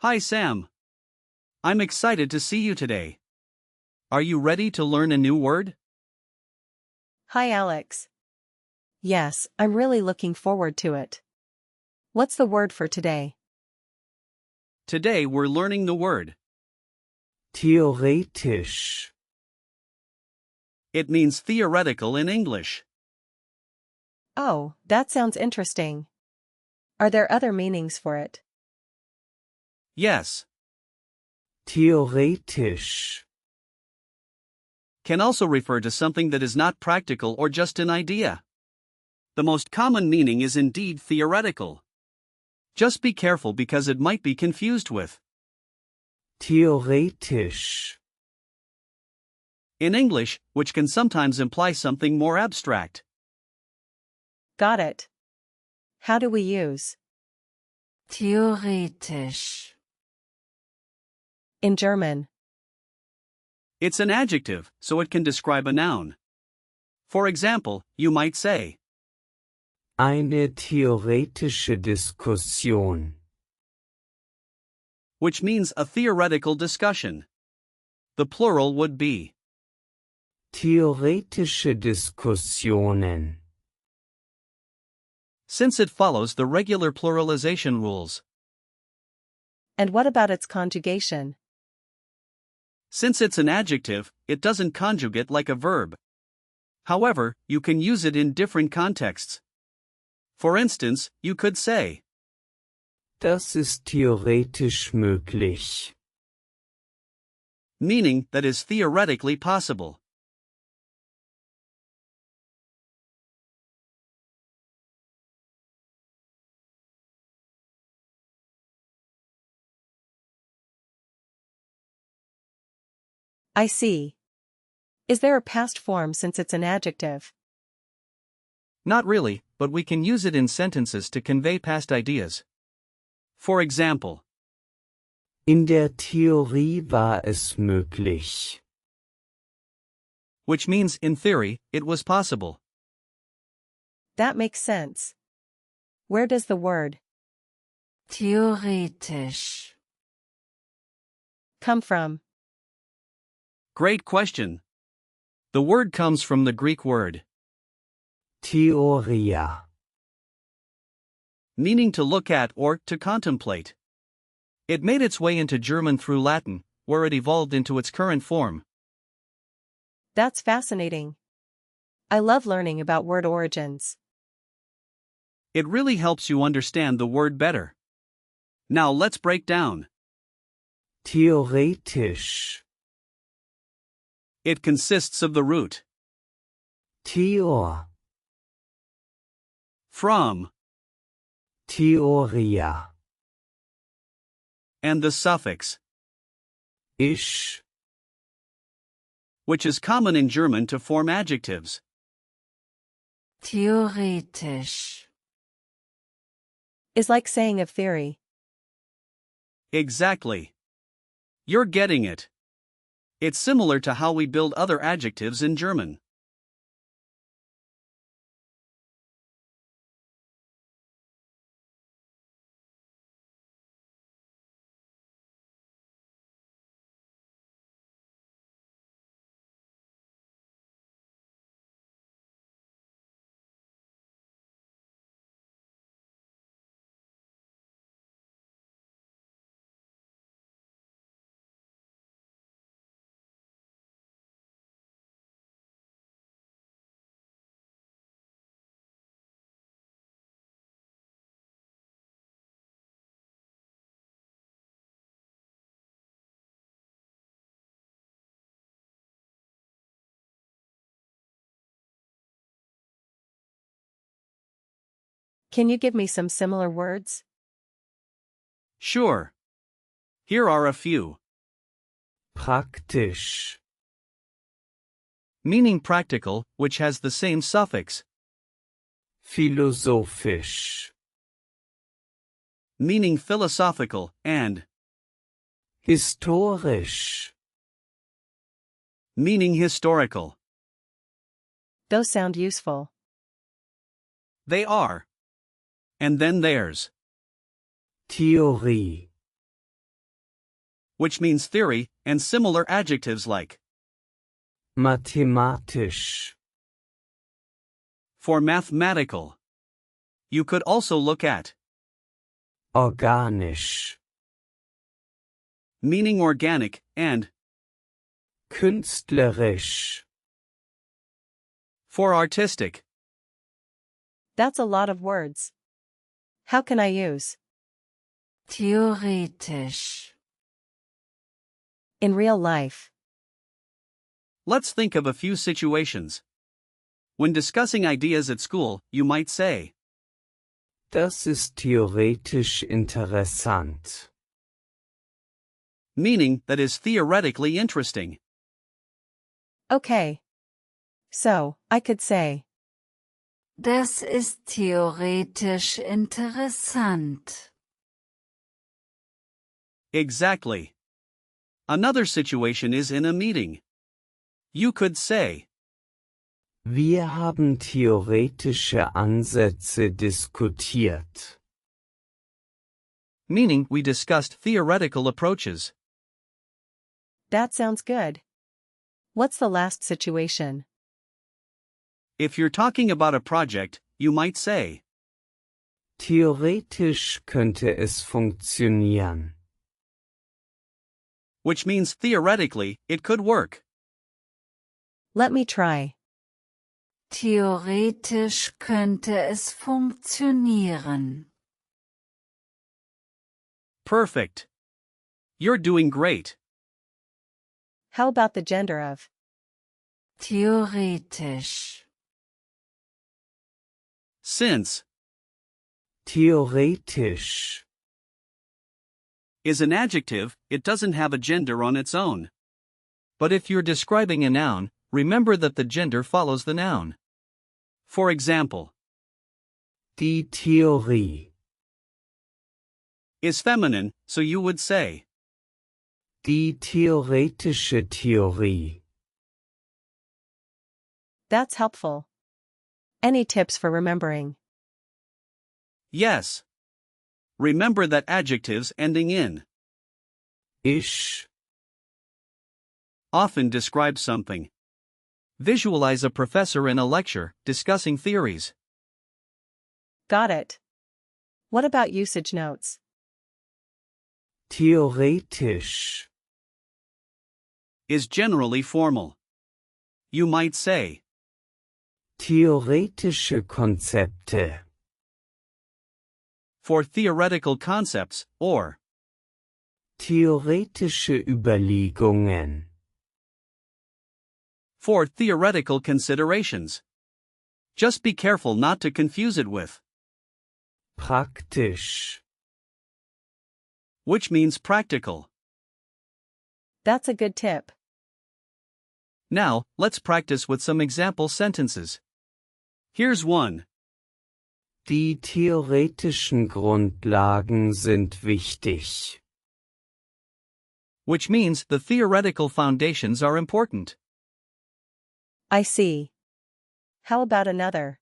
Hi Sam. I'm excited to see you today. Are you ready to learn a new word? Hi Alex. Yes, I'm really looking forward to it. What's the word for today? Today we're learning the word. Theoretisch. It means theoretical in English. Oh, that sounds interesting. Are there other meanings for it? Yes. Theoretisch. Can also refer to something that is not practical or just an idea. The most common meaning is indeed theoretical. Just be careful because it might be confused with Theoretisch. in English, which can sometimes imply something more abstract. Got it. How do we use theoretisch, in German? It's an adjective, so it can describe a noun. For example, you might say, Eine theoretische Diskussion. which means a theoretical discussion. The plural would be Theoretische Diskussionen. since it follows the regular pluralization rules. And what about its conjugation? Since it's an adjective, it doesn't conjugate like a verb. However, you can use it in different contexts. For instance, you could say, Das ist theoretisch möglich. meaning that is theoretically possible. I see. Is there a past form since it's an adjective? Not really, but we can use it in sentences to convey past ideas. For example, In der Theorie war es möglich. which means in theory, it was possible. That makes sense. Where does the word theoretisch, come from? Great question. The word comes from the Greek word, Theoria. meaning to look at or to contemplate. It made its way into German through Latin, where it evolved into its current form. That's fascinating. I love learning about word origins. It really helps you understand the word better. Now let's break down. Theoretisch. It consists of the root Theor. from Theoria. and the suffix Isch. which is common in German to form adjectives. theoretisch, Is like saying of theory. Exactly. You're getting it. It's similar to how we build other adjectives in German. Can you give me some similar words? Sure. Here are a few. Praktisch. Meaning practical, which has the same suffix. Philosophisch. Meaning philosophical, and Historisch. meaning historical. Those sound useful. They are. And then there's Theorie. which means theory, and similar adjectives like. mathematisch, For mathematical, you could also look at organisch, meaning organic, and künstlerisch, for artistic. That's a lot of words. How can I use theoretisch, in real life? Let's think of a few situations. When discussing ideas at school, you might say, das ist theoretisch interessant. meaning that is theoretically interesting. Okay. So, I could say, das ist theoretisch interessant. Exactly. Another situation is in a meeting. You could say, Wir haben theoretische Ansätze diskutiert. meaning we discussed theoretical approaches. that sounds good. What's the last situation? If you're talking about a project, you might say, Theoretisch könnte es funktionieren. which means theoretically, it could work. Let me try. Theoretisch könnte es funktionieren. Perfect. You're doing great. How about the gender of Theoretisch. Since Theoretisch. is an adjective, it doesn't have a gender on its own. But if you're describing a noun, remember that the gender follows the noun. For example, Die Theorie. is feminine, so you would say, Die theoretische Theorie. That's helpful. Any tips for remembering? yes. Remember that adjectives ending in Ich. often describe something. Visualize a professor in a lecture, discussing theories. Got it. What about usage notes? Theoretisch. Is generally formal. You might say, Theoretische Konzepte. for theoretical concepts, or Theoretische Überlegungen. for theoretical considerations. Just be careful not to confuse it with, Praktisch. which means practical. That's a good tip. Now, let's practice with some example sentences. Here's one. Die theoretischen Grundlagen sind wichtig. Which means the theoretical foundations are important. I see. How about another?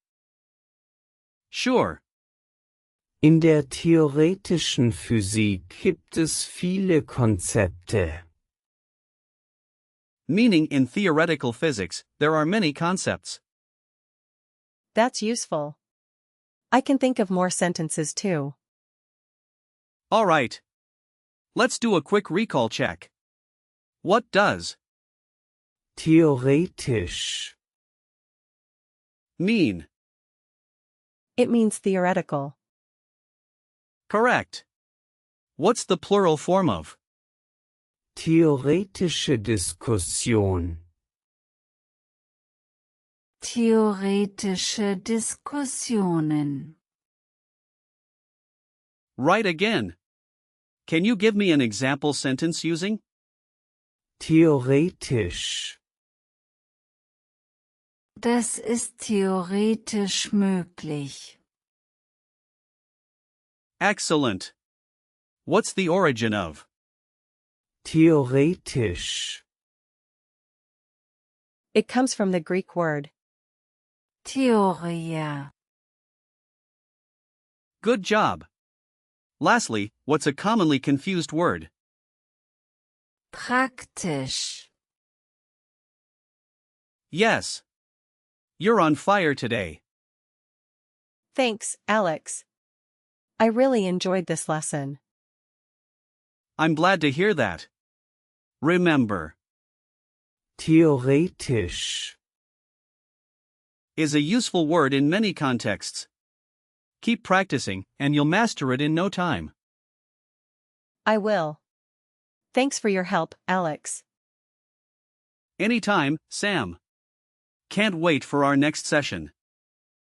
Sure. In der theoretischen Physik gibt es viele Konzepte. Meaning in theoretical physics, there are many concepts. That's useful. I can think of more sentences too. Alright. Let's do a quick recall check. What does Theoretisch. mean? It means theoretical. Correct. What's the plural form of Theoretische Diskussion. Theoretische Diskussionen. right again? Can you give me an example sentence using Theoretisch. Das ist theoretisch möglich. excellent? What's the origin of Theoretisch. It comes from the Greek word. Theoria. good job? Lastly, what's a commonly confused word? Praktisch. Yes. You're on fire today. Thanks, Alex. I really enjoyed this lesson. I'm glad to hear that. Remember, theoretisch, is a useful word in many contexts. Keep practicing, and you'll master it in no time. I will. Thanks for your help, Alex. Anytime, Sam. Can't wait for our next session.